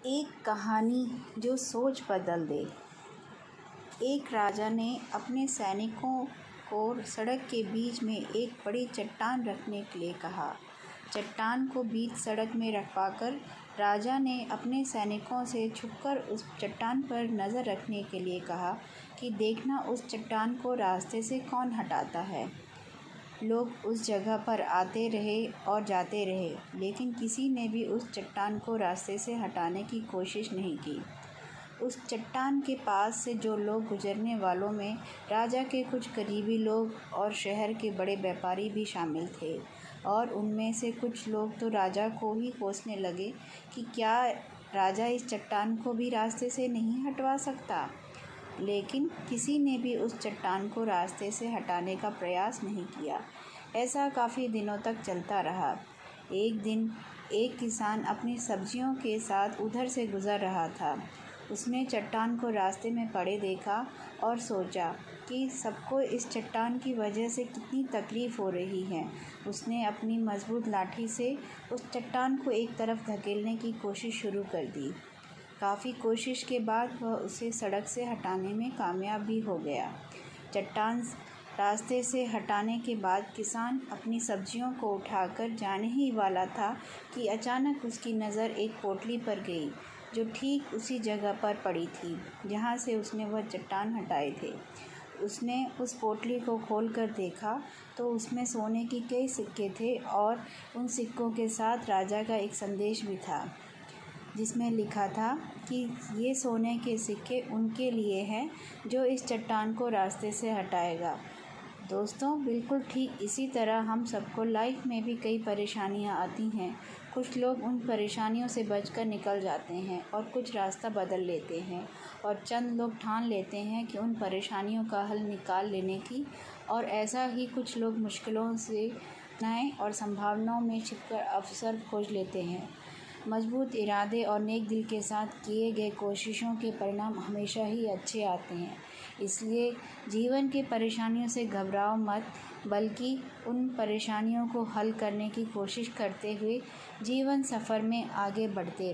एक कहानी जो सोच बदल दे। एक राजा ने अपने सैनिकों को सड़क के बीच में एक बड़ी चट्टान रखने के लिए कहा। चट्टान को बीच सड़क में रखवाकर राजा ने अपने सैनिकों से छुपकर उस चट्टान पर नज़र रखने के लिए कहा कि देखना उस चट्टान को रास्ते से कौन हटाता है। लोग उस जगह पर आते रहे और जाते रहे, लेकिन किसी ने भी उस चट्टान को रास्ते से हटाने की कोशिश नहीं की। उस चट्टान के पास से जो लोग गुजरने वालों में राजा के कुछ करीबी लोग और शहर के बड़े व्यापारी भी शामिल थे, और उनमें से कुछ लोग तो राजा को ही कोसने लगे कि क्या राजा इस चट्टान को भी रास्ते से नहीं हटवा सकता। लेकिन किसी ने भी उस चट्टान को रास्ते से हटाने का प्रयास नहीं किया। ऐसा काफ़ी दिनों तक चलता रहा। एक दिन एक किसान अपनी सब्जियों के साथ उधर से गुज़र रहा था। उसने चट्टान को रास्ते में पड़े देखा और सोचा कि सबको इस चट्टान की वजह से कितनी तकलीफ़ हो रही है। उसने अपनी मज़बूत लाठी से उस चट्टान को एक तरफ धकेलने की कोशिश शुरू कर दी। काफ़ी कोशिश के बाद वह उसे सड़क से हटाने में कामयाब भी हो गया। चट्टान रास्ते से हटाने के बाद किसान अपनी सब्जियों को उठाकर जाने ही वाला था कि अचानक उसकी नज़र एक पोटली पर गई, जो ठीक उसी जगह पर पड़ी थी जहाँ से उसने वह चट्टान हटाए थे। उसने उस पोटली को खोलकर देखा तो उसमें सोने के कई सिक्के थे, और उन सिक्कों के साथ राजा का एक संदेश भी था, जिसमें लिखा था कि ये सोने के सिक्के उनके लिए हैं जो इस चट्टान को रास्ते से हटाएगा। दोस्तों, बिल्कुल ठीक इसी तरह हम सबको लाइफ में भी कई परेशानियां आती हैं। कुछ लोग उन परेशानियों से बचकर निकल जाते हैं और कुछ रास्ता बदल लेते हैं, और चंद लोग ठान लेते हैं कि उन परेशानियों का हल निकाल लेने की, और ऐसा ही कुछ लोग मुश्किलों से नए और संभावनाओं में छिपकर अवसर खोज लेते हैं। मजबूत इरादे और नेक दिल के साथ किए गए कोशिशों के परिणाम हमेशा ही अच्छे आते हैं। इसलिए जीवन की परेशानियों से घबराओ मत, बल्कि उन परेशानियों को हल करने की कोशिश करते हुए जीवन सफ़र में आगे बढ़ते रहो।